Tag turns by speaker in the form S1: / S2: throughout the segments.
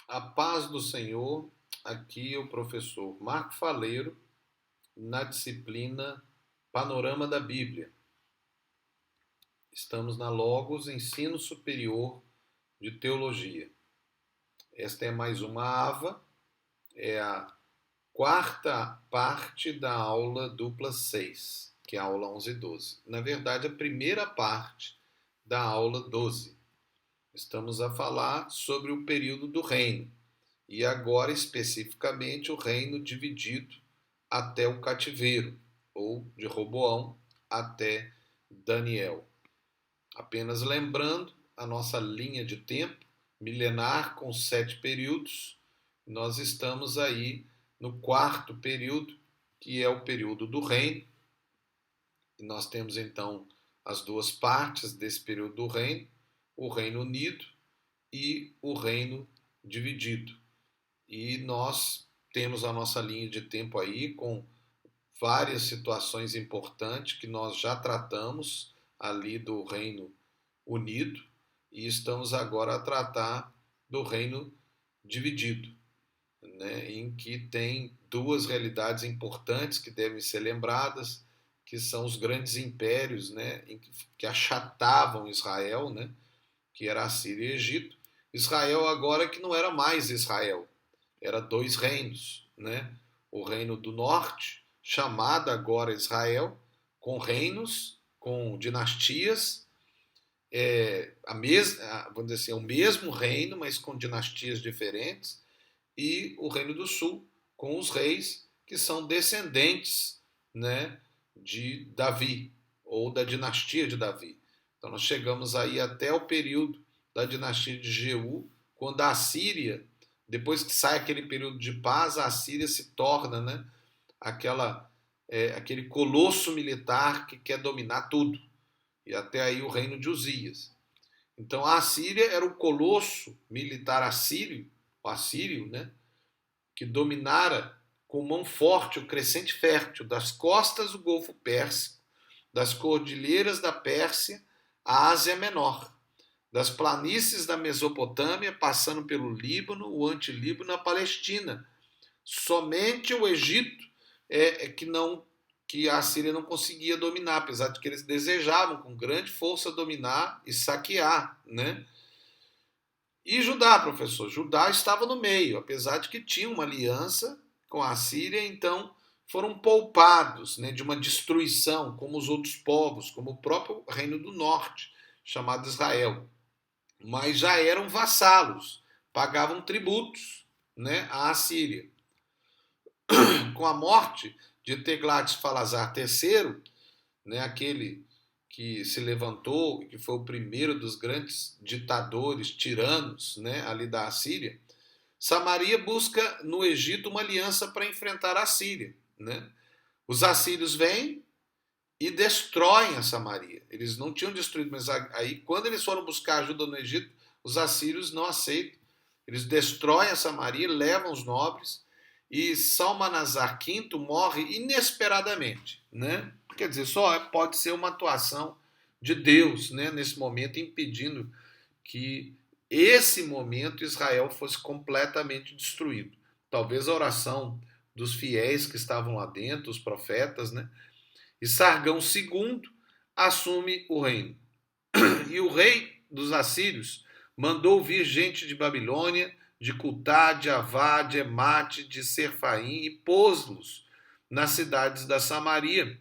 S1: A paz do Senhor, aqui é o professor Marco Faleiro, na disciplina Panorama da Bíblia. Estamos na Logos Ensino Superior de Teologia. Esta é mais uma AVA, é a quarta parte da aula dupla 6, que é a aula 11 e 12. Na verdade, a primeira parte da aula 12. Estamos a falar sobre o período do reino. E agora, especificamente, o reino dividido até o cativeiro, ou de Roboão até Daniel. Apenas lembrando a nossa linha de tempo, milenar com 7 períodos, nós estamos aí no quarto período, que é o período do reino. E nós temos então as duas partes desse período do reino, o reino unido e o reino dividido. E nós temos a nossa linha de tempo aí com várias situações importantes que nós já tratamos ali do Reino Unido e estamos agora a tratar do Reino Dividido, né, em que tem duas realidades importantes que devem ser lembradas, que são os grandes impérios, né, que achatavam Israel, né, que era a Síria e Egito. Israel agora que não era mais Israel, era dois reinos, né? O reino do norte, chamado agora Israel, com reinos, com dinastias, vamos dizer assim, o mesmo reino, mas com dinastias diferentes, e o reino do sul, com os reis que são descendentes, né, de Davi, ou da dinastia de Davi. Então nós chegamos aí até o período da dinastia de Jeú, quando a Síria, depois que sai aquele período de paz, a Síria se torna, né, aquele colosso militar que quer dominar tudo. E até aí o reino de Uzias. Então a Síria era o colosso militar assírio, né, que dominara com mão forte o crescente fértil das costas do Golfo Pérsico, das cordilheiras da Pérsia à Ásia Menor, das planícies da Mesopotâmia, passando pelo Líbano, o Antilíbano, a Palestina. Somente o Egito que a Síria não conseguia dominar, apesar de que eles desejavam com grande força dominar e saquear, né? E Judá, professor, Judá estava no meio, apesar de que tinha uma aliança com a Síria, então foram poupados, né, de uma destruição, como os outros povos, como o próprio Reino do Norte, chamado Israel. Mas já eram vassalos, pagavam tributos, né, à Síria. Com a morte de Teglat-Falazar III, né, aquele que se levantou, que foi o primeiro dos grandes ditadores, tiranos, né, ali da Síria, Samaria busca no Egito uma aliança para enfrentar a Síria, né? Os assírios vêm e destroem a Samaria. Eles não tinham destruído, mas aí quando eles foram buscar ajuda no Egito, os assírios não aceitam. Eles destroem a Samaria, levam os nobres e Salmanasar V morre inesperadamente, né? Quer dizer, só pode ser uma atuação de Deus, né, nesse momento, impedindo que esse momento Israel fosse completamente destruído. Talvez a oração dos fiéis que estavam lá dentro, os profetas, né? E Sargão II assume o reino. E o rei dos assírios mandou vir gente de Babilônia, de Cutá, de Avá, de Emate, de Serfaim e pôs-los nas cidades da Samaria,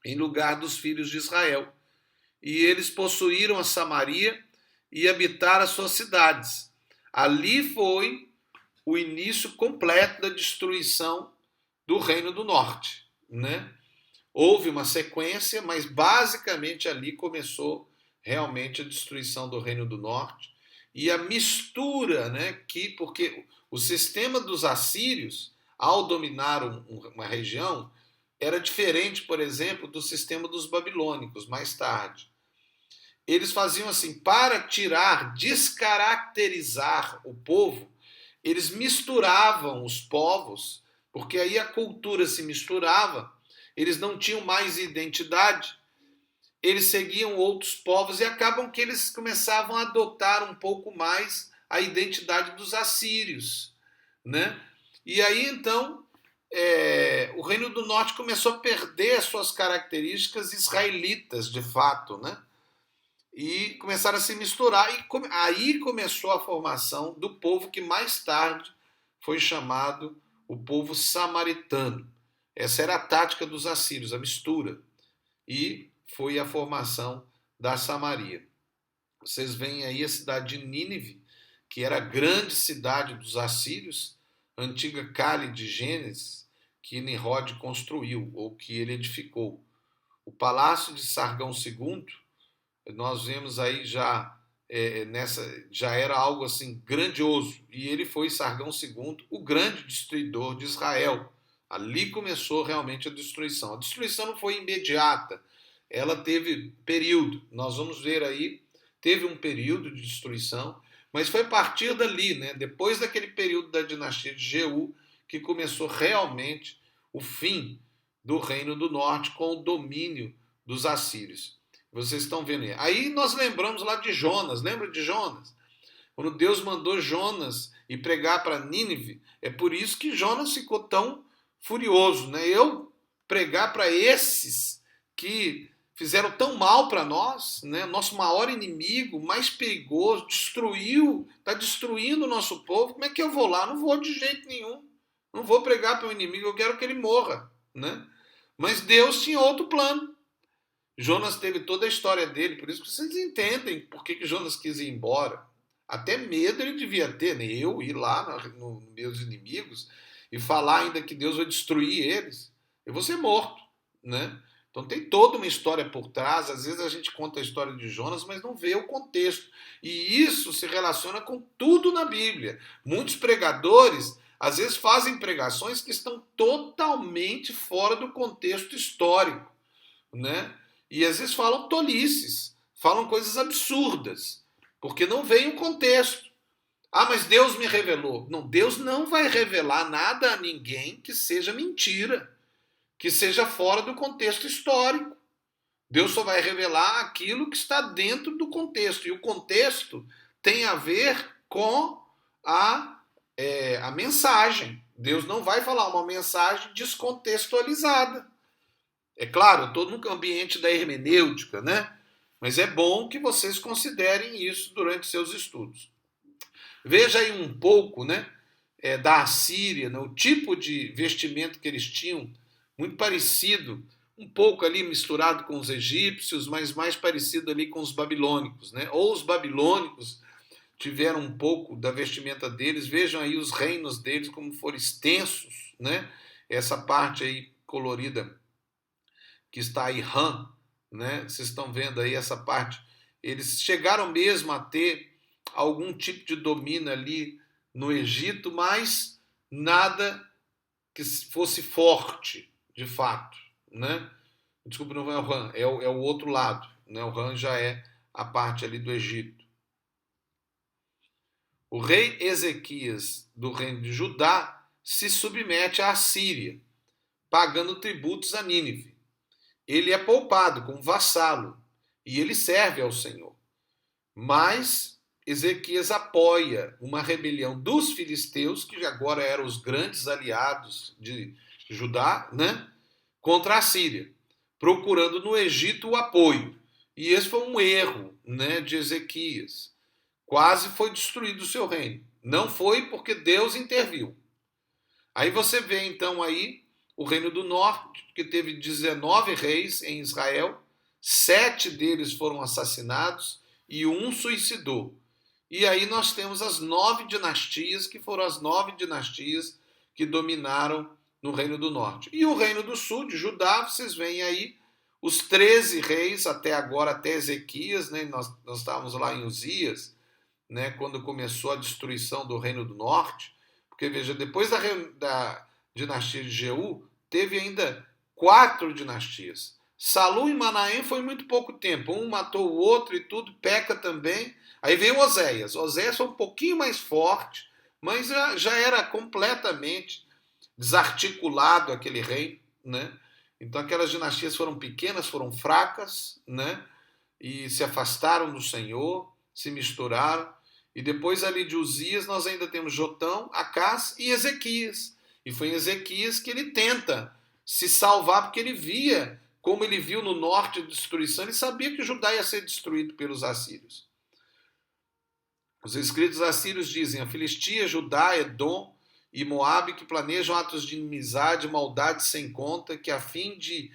S1: em lugar dos filhos de Israel. E eles possuíram a Samaria e habitaram as suas cidades. Ali foi o início completo da destruição do Reino do Norte, né? Houve uma sequência, mas basicamente ali começou realmente a destruição do Reino do Norte e a mistura, né, porque o sistema dos assírios, ao dominar uma região, era diferente, por exemplo, do sistema dos babilônicos, mais tarde. Eles faziam assim, para tirar, descaracterizar o povo, eles misturavam os povos, porque aí a cultura se misturava, eles não tinham mais identidade, eles seguiam outros povos e acabam que eles começavam a adotar um pouco mais a identidade dos assírios, né? E aí, então, o Reino do Norte começou a perder as suas características israelitas, de fato, né? E começaram a se misturar. E aí começou a formação do povo que mais tarde foi chamado o povo samaritano. Essa era a tática dos assírios, a mistura. E foi a formação da Samaria. Vocês veem aí a cidade de Nínive, que era a grande cidade dos assírios, antiga Cale de Gênesis, que Nimrod construiu, ou que ele edificou. O palácio de Sargão II, nós vemos aí já era algo assim grandioso, e ele foi Sargão II, o grande destruidor de Israel. Ali começou realmente a destruição. A destruição não foi imediata, ela teve período. Nós vamos ver aí, teve um período de destruição, mas foi a partir dali, né, depois daquele período da dinastia de Jeú, que começou realmente o fim do Reino do Norte com o domínio dos assírios. Vocês estão vendo aí. Aí nós lembramos lá de Jonas. Lembra de Jonas? Quando Deus mandou Jonas ir pregar para Nínive, é por isso que Jonas ficou tão furioso, né? Eu pregar para esses que fizeram tão mal para nós, né? Nosso maior inimigo, mais perigoso, está destruindo o nosso povo. Como é que eu vou lá? Não vou de jeito nenhum. Não vou pregar para o inimigo, eu quero que ele morra, né? Mas Deus tinha outro plano. Jonas teve toda a história dele, por isso que vocês entendem por que Jonas quis ir embora. Até medo ele devia ter, né? Eu ir lá nos meus inimigos e falar ainda que Deus vai destruir eles. Eu vou ser morto, né? Então tem toda uma história por trás. Às vezes a gente conta a história de Jonas, mas não vê o contexto. E isso se relaciona com tudo na Bíblia. Muitos pregadores às vezes fazem pregações que estão totalmente fora do contexto histórico, né? E às vezes falam tolices, falam coisas absurdas, porque não veio o contexto. Ah, mas Deus me revelou. Não, Deus não vai revelar nada a ninguém que seja mentira, que seja fora do contexto histórico. Deus só vai revelar aquilo que está dentro do contexto. E o contexto tem a ver com a mensagem. Deus não vai falar uma mensagem descontextualizada. É claro, estou no ambiente da hermenêutica, né? Mas é bom que vocês considerem isso durante seus estudos. Veja aí um pouco, né, da Assíria, né, o tipo de vestimento que eles tinham, muito parecido, um pouco ali misturado com os egípcios, mas mais parecido ali com os babilônicos, né? Ou os babilônicos tiveram um pouco da vestimenta deles. Vejam aí os reinos deles como foram extensos, né? Essa parte aí colorida que está aí, Ram, né? Vocês estão vendo aí essa parte. Eles chegaram mesmo a ter algum tipo de domínio ali no Egito, mas nada que fosse forte, de fato, né? Desculpa, não é o Ram, é o outro lado, né? O Ram já é a parte ali do Egito. O rei Ezequias, do reino de Judá, se submete à Assíria, pagando tributos a Nínive. Ele é poupado como vassalo e ele serve ao Senhor. Mas Ezequias apoia uma rebelião dos filisteus, que agora eram os grandes aliados de Judá, né, contra a Síria, procurando no Egito o apoio. E esse foi um erro, né, de Ezequias. Quase foi destruído o seu reino. Não foi porque Deus interviu. Aí você vê então aí o Reino do Norte, que teve 19 reis em Israel, 7 deles foram assassinados e um suicidou. E aí nós temos as 9 dinastias, que foram as 9 dinastias que dominaram no Reino do Norte. E o Reino do Sul, de Judá, vocês veem aí os 13 reis até agora, até Ezequias, né? Nós estávamos lá em Uzias, né? Quando começou a destruição do Reino do Norte. Porque, veja, depois da dinastia de Jeú, teve ainda 4 dinastias. Salu e Manaém foi muito pouco tempo. Um matou o outro e tudo, Peca também. Aí veio Oséias. Oséias foi um pouquinho mais forte, mas já era completamente desarticulado aquele reino, né? Então aquelas dinastias foram pequenas, foram fracas, né? E se afastaram do Senhor, se misturaram. E depois ali de Uzias nós ainda temos Jotão, Acás e Ezequias. E foi em Ezequias que ele tenta se salvar, porque ele via, como ele viu no norte a destruição, ele sabia que Judá ia ser destruído pelos assírios. Os escritos assírios dizem: a Filistia, Judá, Edom e Moabe, que planejam atos de inimizade, maldade sem conta, que a fim de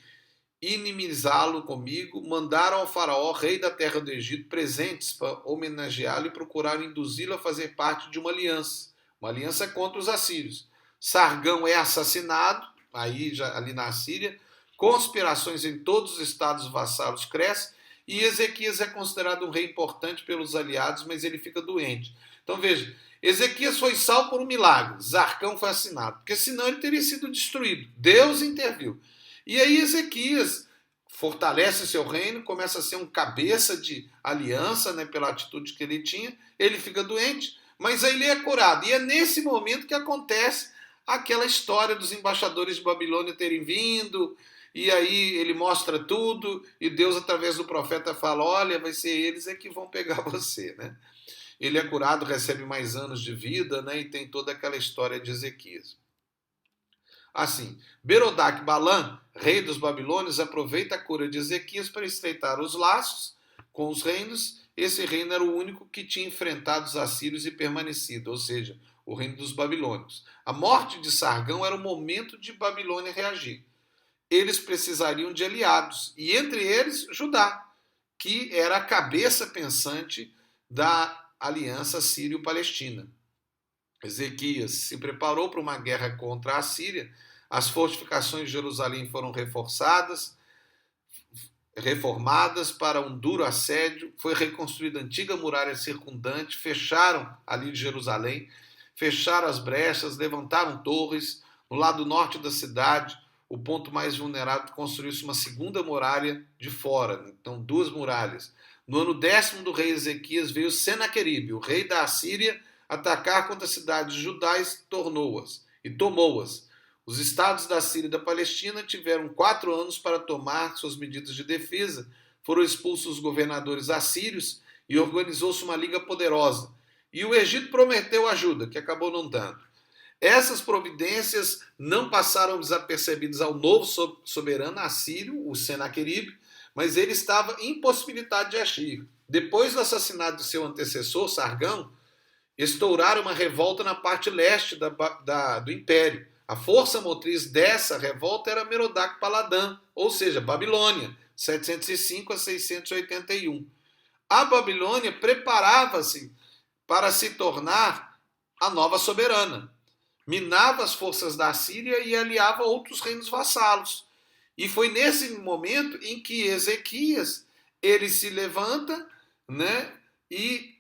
S1: inimizá-lo comigo, mandaram ao faraó, rei da terra do Egito, presentes para homenageá-lo e procuraram induzi-lo a fazer parte de uma aliança contra os assírios. Sargão é assassinado, aí já ali na Síria, conspirações em todos os estados vassalos crescem, e Ezequias é considerado um rei importante pelos aliados, mas ele fica doente. Então veja, Ezequias foi salvo por um milagre, Sargão foi assassinado, porque senão ele teria sido destruído. Deus interviu. E aí Ezequias fortalece seu reino, começa a ser um cabeça de aliança, né, pela atitude que ele tinha, ele fica doente, mas aí ele é curado. E é nesse momento que acontece aquela história dos embaixadores de Babilônia terem vindo, e aí ele mostra tudo, e Deus através do profeta fala: olha, vai ser eles é que vão pegar você, né? Ele é curado, recebe mais anos de vida, né, e tem toda aquela história de Ezequias. Assim, Berodac Balan, rei dos babilônios, aproveita a cura de Ezequias para estreitar os laços com os reinos. Esse reino era o único que tinha enfrentado os assírios e permanecido, ou seja, o reino dos babilônios. A morte de Sargão era o momento de Babilônia reagir. Eles precisariam de aliados, e entre eles Judá, que era a cabeça pensante da aliança sírio-palestina. Ezequias se preparou para uma guerra contra a Síria. As fortificações de Jerusalém foram reformadas para um duro assédio. Foi reconstruída a antiga muralha circundante. Fecharam ali de Jerusalém, fecharam as brechas, levantaram torres. No lado norte da cidade, o ponto mais vulnerável, construiu-se uma segunda muralha de fora. Então, 2 muralhas. No ano 10º do rei Ezequias veio Senaqueribe, o rei da Assíria, atacar contra as cidades de Judá e tomou-as. Os estados da Síria e da Palestina tiveram 4 anos para tomar suas medidas de defesa. Foram expulsos os governadores assírios e organizou-se uma liga poderosa. E o Egito prometeu ajuda, que acabou não dando. Essas providências não passaram desapercebidas ao novo soberano assírio, o Senaqueribe, mas ele estava impossibilitado de agir. Depois do assassinato de seu antecessor, Sargão, estouraram uma revolta na parte leste do Império. A força motriz dessa revolta era Merodach Baladan, ou seja, Babilônia, 705 a 681. A Babilônia preparava-se para se tornar a nova soberana. Minava as forças da Síria e aliava outros reinos vassalos. E foi nesse momento em que Ezequias ele se levanta, né, e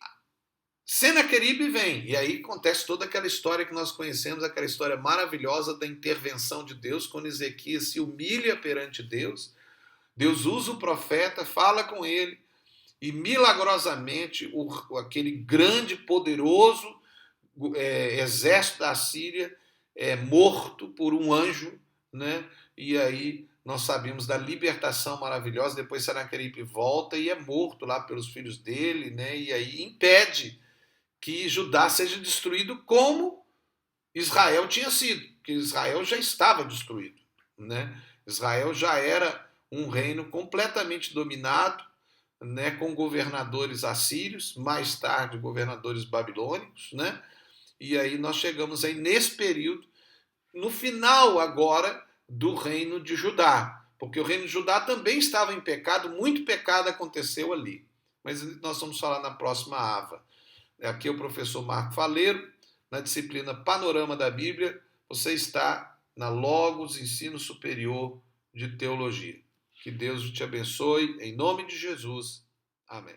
S1: Senaqueribe vem, e aí acontece toda aquela história que nós conhecemos, aquela história maravilhosa da intervenção de Deus, quando Ezequias se humilha perante Deus. Deus usa o profeta, fala com ele, e milagrosamente aquele grande, poderoso exército da Síria é morto por um anjo, né? E aí nós sabemos da libertação maravilhosa. Depois Senaqueribe volta e é morto lá pelos filhos dele, né? E aí impede que Judá seja destruído como Israel tinha sido, que Israel já estava destruído, né? Israel já era um reino completamente dominado, né, com governadores assírios, mais tarde governadores babilônicos, né? E aí nós chegamos aí nesse período, no final agora do reino de Judá, porque o reino de Judá também estava em pecado, muito pecado aconteceu ali. Mas nós vamos falar na próxima ava. Aqui é o professor Marco Faleiro, na disciplina Panorama da Bíblia. Você está na Logos Ensino Superior de Teologia. Que Deus te abençoe, em nome de Jesus. Amém.